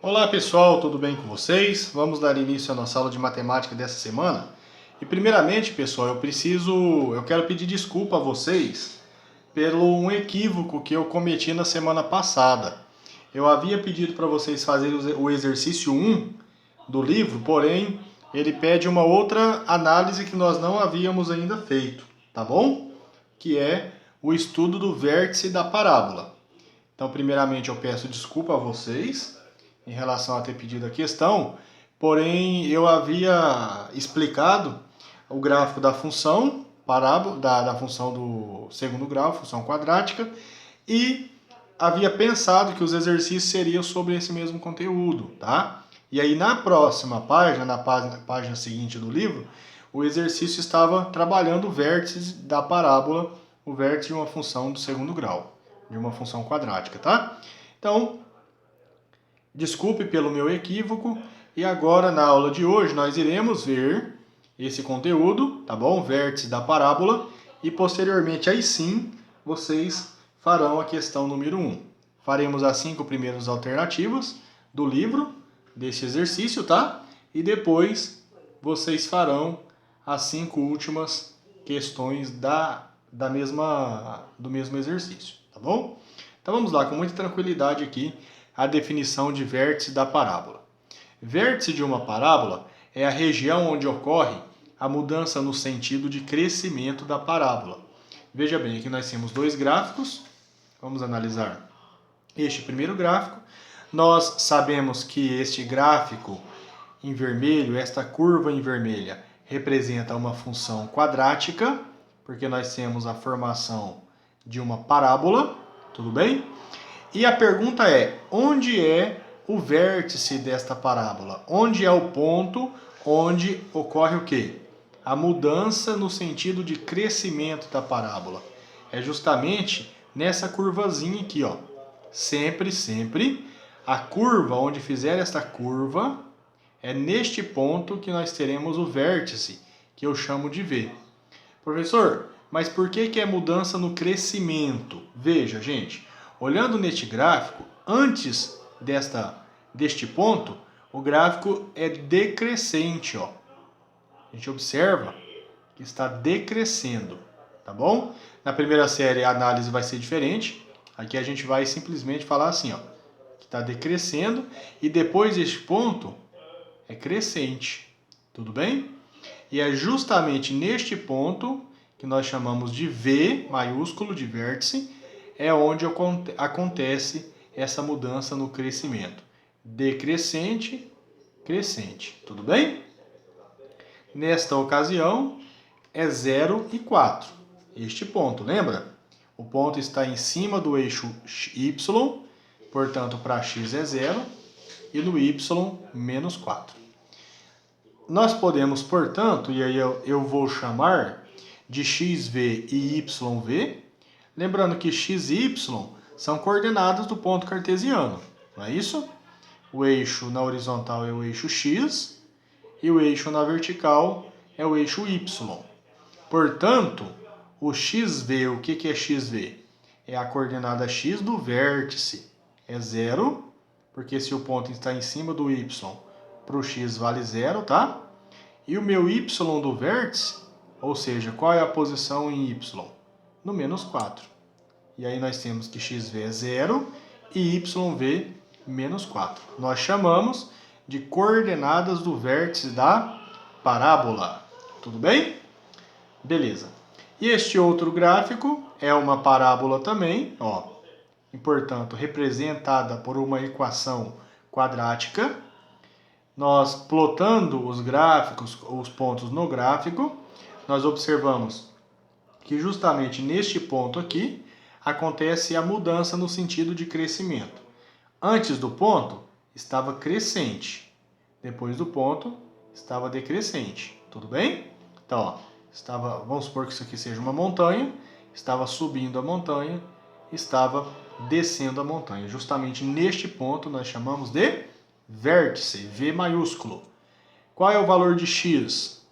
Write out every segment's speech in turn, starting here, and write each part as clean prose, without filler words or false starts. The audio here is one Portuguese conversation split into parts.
Olá pessoal, tudo bem com vocês? Vamos dar início à nossa aula de matemática dessa semana. E primeiramente, pessoal, eu quero pedir desculpa a vocês pelo um equívoco que eu cometi na semana passada. Eu havia pedido para vocês fazerem o exercício 1 do livro, porém ele pede uma outra análise que nós não havíamos ainda feito, tá bom? Que é o estudo do vértice da parábola. Então, primeiramente, eu peço desculpa a vocês em relação a ter pedido a questão, porém eu havia explicado o gráfico da função parábola, da função do segundo grau, função quadrática, e havia pensado que os exercícios seriam sobre esse mesmo conteúdo, tá? E aí na próxima página, na página seguinte do livro, o exercício estava trabalhando o vértice da parábola, o vértice de uma função do segundo grau, de uma função quadrática, tá? Então, desculpe pelo meu equívoco, e agora na aula de hoje nós iremos ver esse conteúdo, tá bom? Vértice da parábola, e posteriormente aí sim vocês farão a questão número 1. Faremos as 5 primeiras alternativas do livro, desse exercício, tá? E depois vocês farão as 5 últimas questões do mesmo exercício, tá bom? Então vamos lá, com muita tranquilidade aqui, a definição de vértice da parábola. Vértice de uma parábola é a região onde ocorre a mudança no sentido de crescimento da parábola. Veja bem, aqui nós temos dois gráficos. Vamos analisar este primeiro gráfico. Nós sabemos que este gráfico em vermelho, esta curva em vermelha, representa uma função quadrática, porque nós temos a formação de uma parábola, tudo bem? E a pergunta é, onde é o vértice desta parábola? Onde é o ponto onde ocorre o quê? A mudança no sentido de crescimento da parábola. É justamente nessa curvazinha aqui, ó. Sempre, a curva, onde fizer esta curva, é neste ponto que nós teremos o vértice, que eu chamo de V. Professor, mas por que é mudança no crescimento? Veja, gente, olhando neste gráfico, antes deste ponto, o gráfico é decrescente, ó. A gente observa que está decrescendo, tá bom? Na primeira série a análise vai ser diferente. Aqui a gente vai simplesmente falar assim, ó, que está decrescendo e depois deste ponto é crescente, tudo bem? E é justamente neste ponto, que nós chamamos de V maiúsculo de vértice, é onde acontece essa mudança no crescimento. Decrescente, crescente, tudo bem? Nesta ocasião, é 0 e 4. Este ponto, lembra? O ponto está em cima do eixo Y, portanto, para x é 0, e no Y, menos 4. Nós podemos, portanto, e aí eu vou chamar de xv e yv, lembrando que x e y são coordenadas do ponto cartesiano, não é isso? O eixo na horizontal é o eixo x e o eixo na vertical é o eixo y. Portanto, o xv, o que é xv? É a coordenada x do vértice, é 0, porque se o ponto está em cima do y, para o x vale 0, tá? E o meu y do vértice, ou seja, qual é a posição em y? No menos 4. E aí nós temos que xv é 0 e yv menos 4. Nós chamamos de coordenadas do vértice da parábola. Tudo bem? Beleza. E este outro gráfico é uma parábola também, ó, e portanto representada por uma equação quadrática. Nós plotando os gráficos, os pontos no gráfico, nós observamos que justamente neste ponto aqui acontece a mudança no sentido de crescimento. Antes do ponto estava crescente, depois do ponto estava decrescente, tudo bem? Então, ó, vamos supor que isso aqui seja uma montanha, estava subindo a montanha, estava descendo a montanha. Justamente neste ponto nós chamamos de vértice, V maiúsculo. Qual é o valor de x?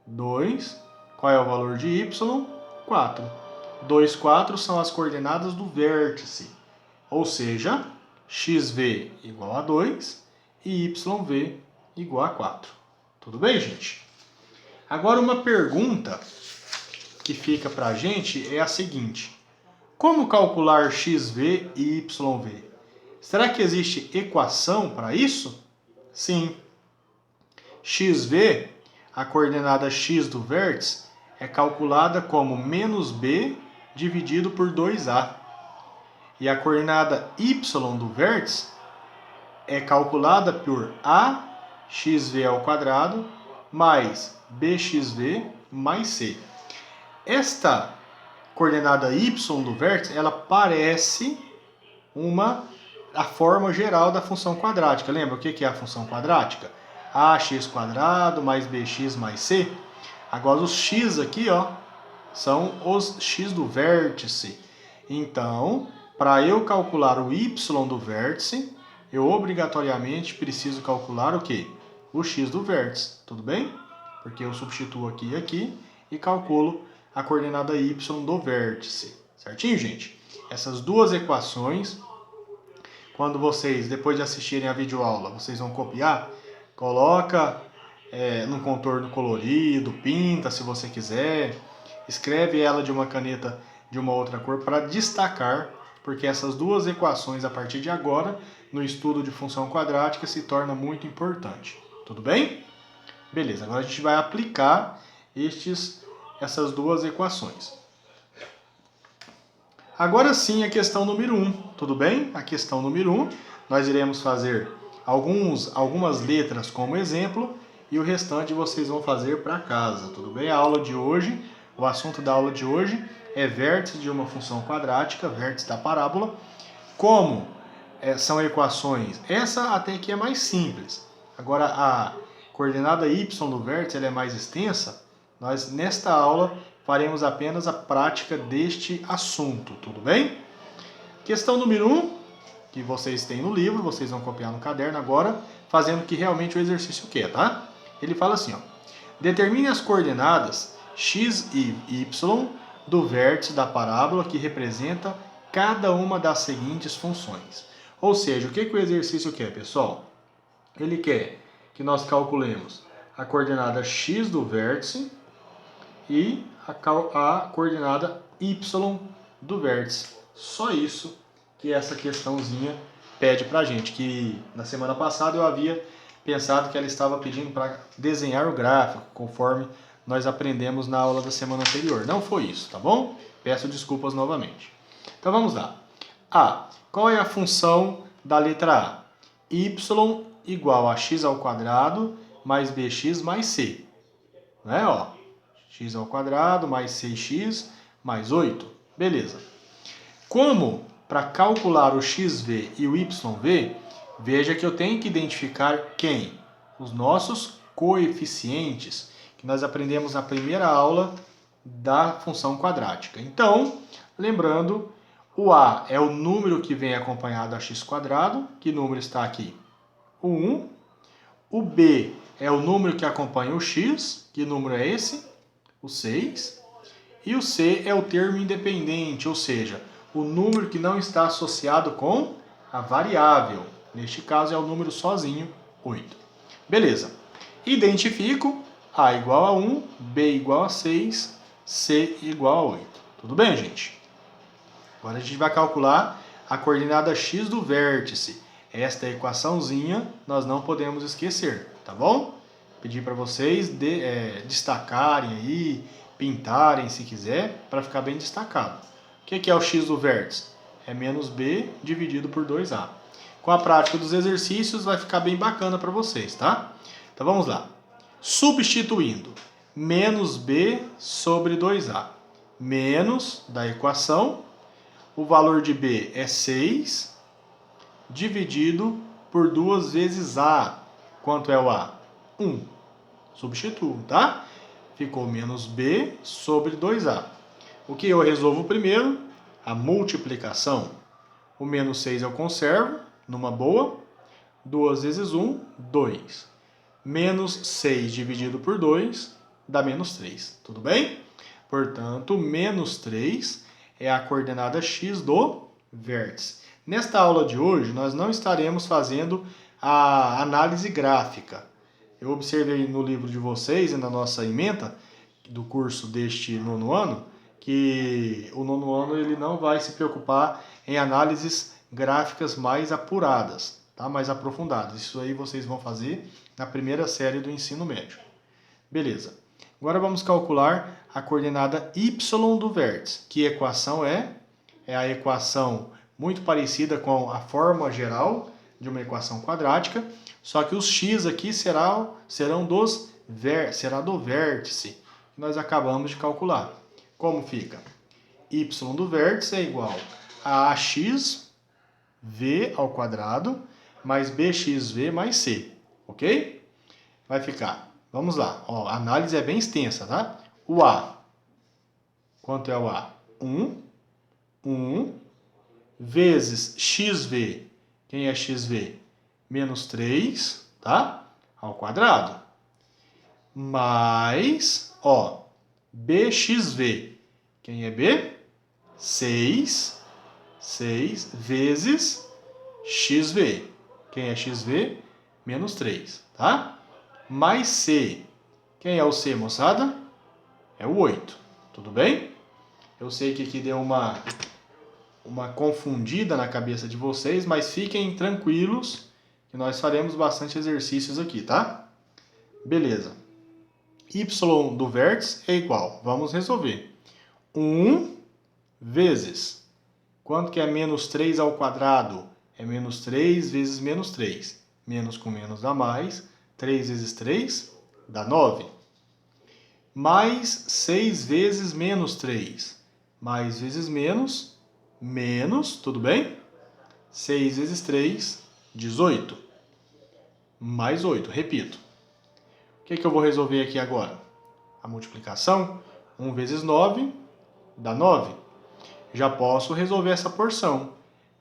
2. Qual é o valor de y? 4. 2, 4 são as coordenadas do vértice. Ou seja, xv igual a 2 e YV igual a 4. Tudo bem, gente? Agora uma pergunta que fica para a gente é a seguinte. Como calcular XV e YV? Será que existe equação para isso? Sim. XV, a coordenada x do vértice, é calculada como menos b dividido por 2a. E a coordenada y do vértice é calculada por axv ao quadrado mais bxv mais c. Esta coordenada y do vértice, ela parece a forma geral da função quadrática. Lembra o que é a função quadrática? Ax quadrado mais bx mais c. Agora os x aqui, ó, são os x do vértice. Então, para eu calcular o y do vértice, eu obrigatoriamente preciso calcular o quê? O x do vértice, tudo bem? Porque eu substituo aqui e aqui e calculo a coordenada y do vértice. Certinho, gente? Essas duas equações, quando vocês, depois de assistirem a videoaula, vocês vão copiar, coloca num contorno colorido, pinta se você quiser, escreve ela de uma caneta de uma outra cor para destacar, porque essas duas equações, a partir de agora, no estudo de função quadrática, se torna muito importante. Tudo bem? Beleza, agora a gente vai aplicar essas duas equações. Agora sim a questão número 1, tudo bem? A questão número 1, nós iremos fazer algumas letras como exemplo e o restante vocês vão fazer para casa, tudo bem? A aula de hoje, o assunto da aula de hoje é vértice de uma função quadrática, vértice da parábola. Como são equações, essa até que é mais simples. Agora a coordenada y do vértice ela é mais extensa. Nós nesta aula faremos apenas a prática deste assunto, tudo bem? Questão número 1, que vocês têm no livro, vocês vão copiar no caderno agora, fazendo o que realmente o exercício quer, tá? Ele fala assim, ó, determine as coordenadas x e y do vértice da parábola que representa cada uma das seguintes funções. Ou seja, o que o exercício quer, pessoal? Ele quer que nós calculemos a coordenada x do vértice e a coordenada y do vértice. Só isso que essa questãozinha pede pra gente, que na semana passada eu havia pensado que ela estava pedindo para desenhar o gráfico, conforme nós aprendemos na aula da semana anterior. Não foi isso, tá bom? Peço desculpas novamente. Então vamos lá. A. Qual é a função da letra A? Y igual a x ao quadrado mais bx mais c. Né? Ó, x ao quadrado mais 6x mais 8. Beleza. Como para calcular o xv e o yv, veja que eu tenho que identificar quem? Os nossos coeficientes, que nós aprendemos na primeira aula da função quadrática. Então, lembrando, o a é o número que vem acompanhado a x². Que número está aqui? O 1. O b é o número que acompanha o x. Que número é esse? O 6. E o c é o termo independente, ou seja, o número que não está associado com a variável. Neste caso é o número sozinho, 8. Beleza. Identifico a igual a 1, b igual a 6, c igual a 8. Tudo bem, gente? Agora a gente vai calcular a coordenada x do vértice. Esta equaçãozinha nós não podemos esquecer, tá bom? Pedir para vocês destacarem aí, pintarem se quiser, para ficar bem destacado. O que é o x do vértice? É menos b dividido por 2a. Com a prática dos exercícios vai ficar bem bacana para vocês, tá? Então vamos lá. Substituindo menos b sobre 2a. Menos da equação, o valor de b é 6, dividido por 2 vezes a. Quanto é o a? 1. Substituo, tá? Ficou menos b sobre 2a. O que eu resolvo primeiro? A multiplicação. O menos 6 eu conservo, numa boa. 2 vezes 1, 2. Menos 6 dividido por 2 dá menos 3. Tudo bem? Portanto, menos 3 é a coordenada x do vértice. Nesta aula de hoje, nós não estaremos fazendo a análise gráfica. Eu observei no livro de vocês e na nossa ementa do curso deste nono ano, que o nono ano ele não vai se preocupar em análises gráficas mais apuradas, tá? Mais aprofundadas. Isso aí vocês vão fazer na primeira série do ensino médio. Beleza. Agora vamos calcular a coordenada y do vértice. Que equação é? É a equação muito parecida com a forma geral de uma equação quadrática, só que os x aqui será do vértice que nós acabamos de calcular. Como fica? Y do vértice é igual a ax v ao quadrado mais bxv mais c, ok? Vai ficar, vamos lá, ó, a análise é bem extensa, tá? O A, quanto é o A? 1 vezes xv, quem é xv? Menos 3, tá? Ao quadrado. Mais, ó, bxv, quem é b? 6 vezes xv, quem é xv? Menos 3, tá? Mais c, quem é o c, moçada? É o 8, tudo bem? Eu sei que aqui deu uma confundida na cabeça de vocês, mas fiquem tranquilos que nós faremos bastante exercícios aqui, tá? Beleza. Y do vértice é igual, vamos resolver. 1 vezes, quanto que é menos 3 ao quadrado? É menos 3 vezes menos 3. Menos com menos dá mais. 3 vezes 3 dá 9. Mais 6 vezes menos 3. Mais vezes menos, tudo bem? 6 vezes 3, 18. Mais 8, repito. O que eu vou resolver aqui agora? A multiplicação. 1 vezes 9 dá 9. Já posso resolver essa porção.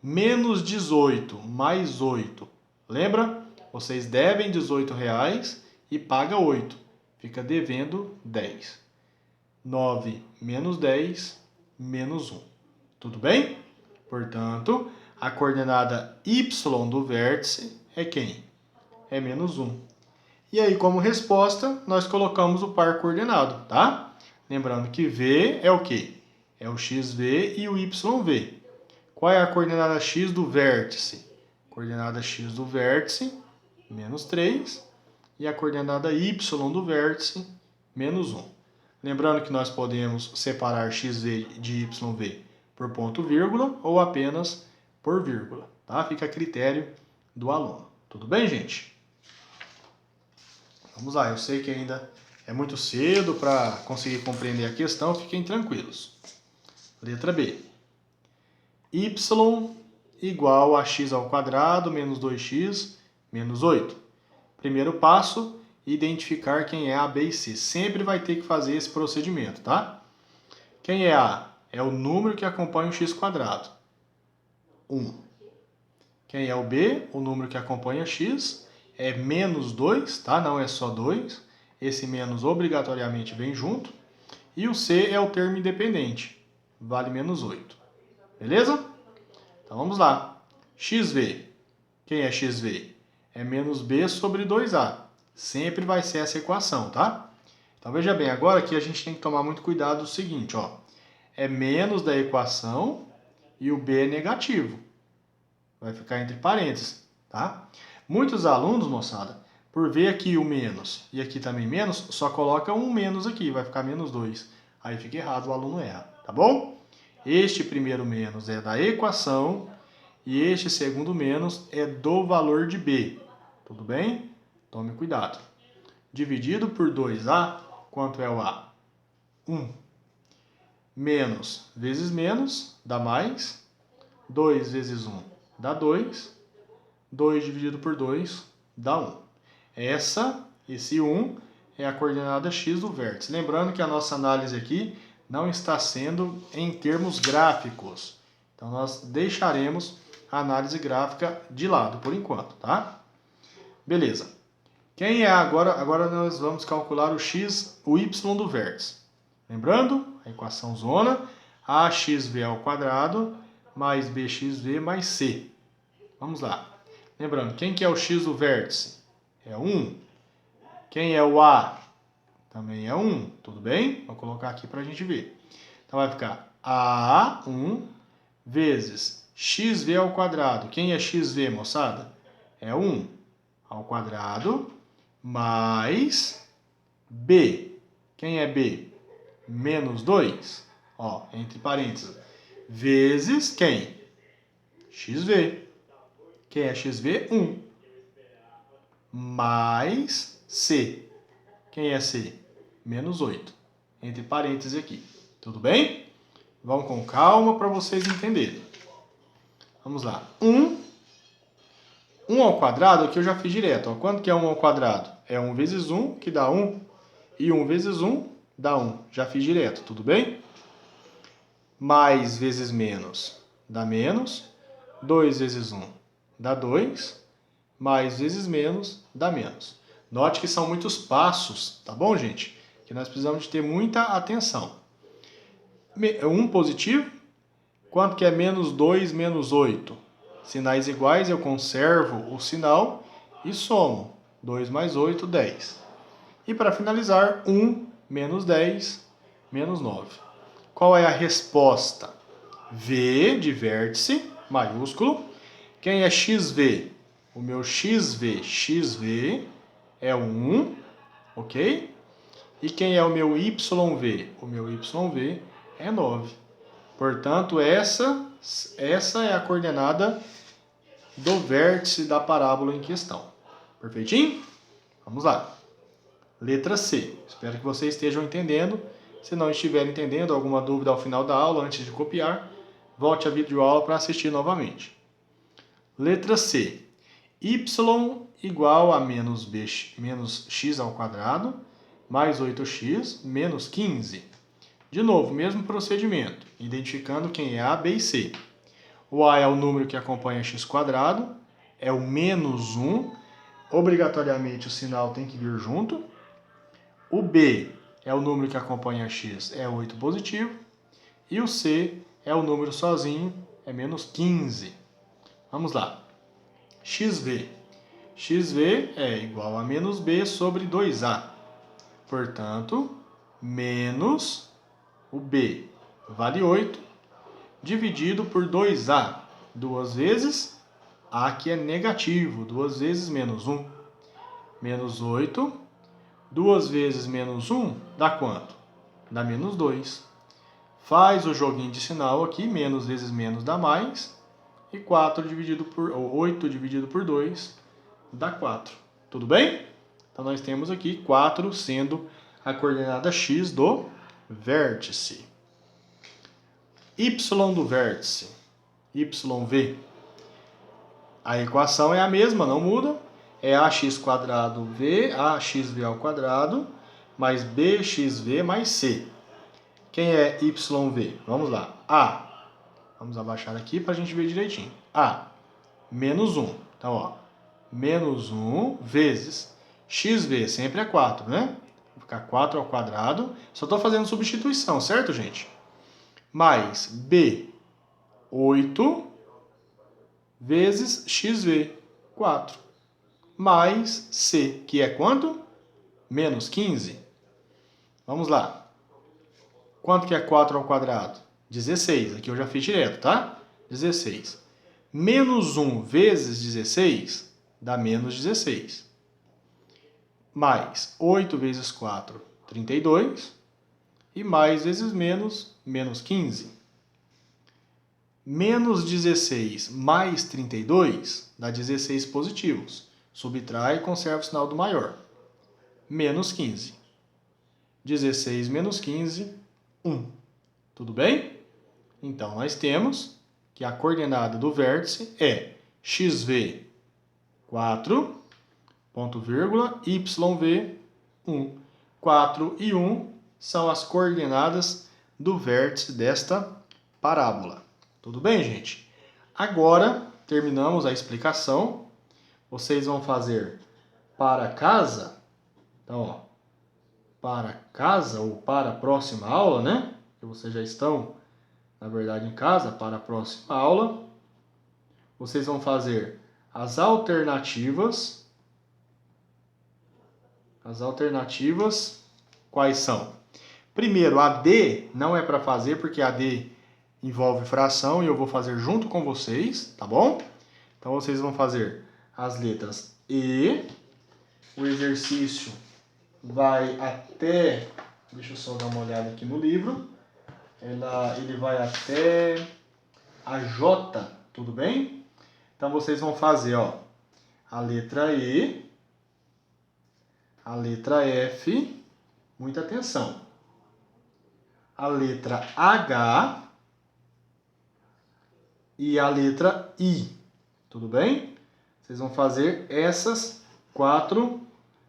Menos 18 mais 8. Lembra? Vocês devem R$18 e paga 8. Fica devendo 10. 9 menos 10, menos 1. Tudo bem? Portanto, a coordenada y do vértice é quem? É menos 1. E aí, como resposta, nós colocamos o par coordenado, tá? Lembrando que v é o quê? É o xv e o yv. Qual é a coordenada x do vértice? Coordenada x do vértice, menos 3. E a coordenada y do vértice, menos 1. Lembrando que nós podemos separar xv de yv por ponto vírgula ou apenas por vírgula, tá? Fica a critério do aluno. Tudo bem, gente? Vamos lá, eu sei que ainda é muito cedo para conseguir compreender a questão, fiquem tranquilos. Letra B. Y igual a x ao quadrado menos 2x menos 8. Primeiro passo, identificar quem é A, B e C. Sempre vai ter que fazer esse procedimento, tá? Quem é A? É o número que acompanha o x quadrado. 1. Quem é o B? O número que acompanha x é menos 2, tá? Não é só 2. Esse menos obrigatoriamente vem junto. E o C é o termo independente. Vale menos 8. Beleza? Então vamos lá. XV. Quem é XV? É menos B sobre 2A. Sempre vai ser essa equação, tá? Então veja bem, agora aqui a gente tem que tomar muito cuidado do seguinte, ó. É menos da equação e o B é negativo. Vai ficar entre parênteses, tá? Muitos alunos, moçada, por ver aqui o menos e aqui também menos, só coloca um menos aqui, vai ficar menos 2. Aí fica errado, o aluno erra, tá bom? Este primeiro menos é da equação e este segundo menos é do valor de B. Tudo bem? Tome cuidado. Dividido por 2A, quanto é o A? 1. Menos vezes menos dá mais. 2 vezes 1 dá 2. 2 dividido por 2 dá 1. Esse 1 é a coordenada x do vértice. Lembrando que a nossa análise aqui não está sendo em termos gráficos. Então, nós deixaremos a análise gráfica de lado por enquanto, tá? Beleza. Quem é agora? Agora nós vamos calcular o y do vértice. Lembrando, a equação zona, axv ao quadrado mais bxv mais c. Vamos lá. Lembrando, quem que é o x do vértice? É 1. Quem é o A? Também é 1. Tudo bem? Vou colocar aqui para a gente ver. Então vai ficar A1 vezes xv ao quadrado. Quem é xv, moçada? É 1 ao quadrado mais B. Quem é B? Menos 2. Ó, entre parênteses. Vezes quem? xv. Quem é xv? 1. Mais C. Quem é C? Menos 8. Entre parênteses aqui. Tudo bem? Vamos com calma para vocês entenderem. Vamos lá. 1 ao quadrado aqui eu já fiz direto. Ó. Quanto que é 1 ao quadrado? É 1 vezes 1, que dá 1. E 1 vezes 1 dá 1. Já fiz direto, tudo bem? Mais vezes menos dá menos. 2 vezes 1 dá 2. Mais vezes menos dá menos. Note que são muitos passos, tá bom, gente? Que nós precisamos de ter muita atenção. 1 positivo. Quanto que é menos 2 menos 8? Sinais iguais, eu conservo o sinal e somo. 2 mais 8, 10. E para finalizar, 1 menos 10, menos 9. Qual é a resposta? V de vértice, maiúsculo. Quem é xv? O meu xv é 1, ok? E quem é o meu YV? O meu YV é 9. Portanto, essa é a coordenada do vértice da parábola em questão. Perfeitinho? Vamos lá. Letra C. Espero que vocês estejam entendendo. Se não estiver entendendo, alguma dúvida ao final da aula, antes de copiar, volte a videoaula para assistir novamente. Letra C. Y igual a menos x ao quadrado, mais 8x, menos 15. De novo, mesmo procedimento, identificando quem é A, B e C. O A é o número que acompanha x², é o menos 1, obrigatoriamente o sinal tem que vir junto. O B é o número que acompanha x, é 8 positivo. E o C é o número sozinho, é menos 15. Vamos lá. XV. XV é igual a menos B sobre 2A. Portanto, menos o B vale 8, dividido por 2A. 2 vezes A que é negativo, 2 vezes menos 1. Menos 8, 2 vezes menos 1 dá quanto? Dá menos 2. Faz o joguinho de sinal aqui, menos vezes menos dá mais. E 8 dividido por 2 dá 4. Tudo bem? Então nós temos aqui 4 sendo a coordenada x do vértice. Y do vértice, YV. A equação é a mesma, não muda. É ax² v, axv ao quadrado, mais bxv mais c. Quem é YV? Vamos lá. A. Vamos abaixar aqui para a gente ver direitinho. A. Menos 1. Então, ó. Menos 1 vezes xv, sempre é 4, né? Vai ficar 4 ao quadrado. Só estou fazendo substituição, certo, gente? Mais B, 8 vezes xv, 4. Mais C, que é quanto? Menos 15. Vamos lá. Quanto que é 4 ao quadrado? 16. Aqui eu já fiz direto, tá? 16. Menos 1 vezes 16 dá menos 16. Mais 8 vezes 4, 32. E mais vezes menos, menos 15. Menos 16 mais 32 dá 16 positivos. Subtrai e conserva o sinal do maior. Menos 15. 16 menos 15, 1. Tudo bem? Então, nós temos que a coordenada do vértice é xv, 4, ponto vírgula, YV, 1. 4 e 1 são as coordenadas do vértice desta parábola. Tudo bem, gente? Agora, terminamos a explicação. Vocês vão fazer para casa. Então, ó, para casa ou para a próxima aula, né? Que vocês já estão, na verdade, em casa, para a próxima aula. Vocês vão fazer As alternativas quais são? Primeiro, a D não é para fazer, porque a D envolve fração e eu vou fazer junto com vocês, tá bom? Então vocês vão fazer as letras E, o exercício vai até, deixa eu só dar uma olhada aqui no livro, ele vai até a J, tudo bem? Então vocês vão fazer, ó, a letra E, a letra F, muita atenção, a letra H e a letra I, tudo bem? Vocês vão fazer essas 4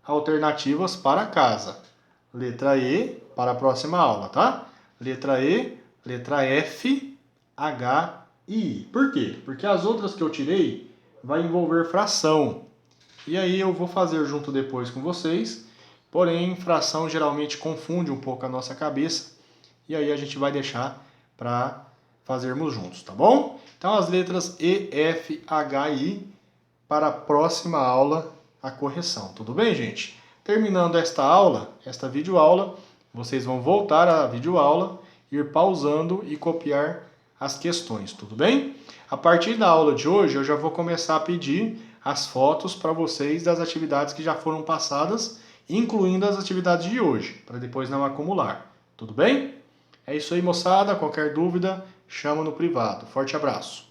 alternativas para casa. Letra E para a próxima aula, tá? Letra E, letra F, H e I. Por quê? Porque as outras que eu tirei vai envolver fração. E aí eu vou fazer junto depois com vocês. Porém, fração geralmente confunde um pouco a nossa cabeça. E aí a gente vai deixar para fazermos juntos, tá bom? Então as letras E, F, H e I para a próxima aula, a correção. Tudo bem, gente? Terminando esta aula, esta videoaula, vocês vão voltar à videoaula, ir pausando e copiar as questões, tudo bem? A partir da aula de hoje, eu já vou começar a pedir as fotos para vocês das atividades que já foram passadas, incluindo as atividades de hoje, para depois não acumular. Tudo bem? É isso aí, moçada. Qualquer dúvida, chama no privado. Forte abraço.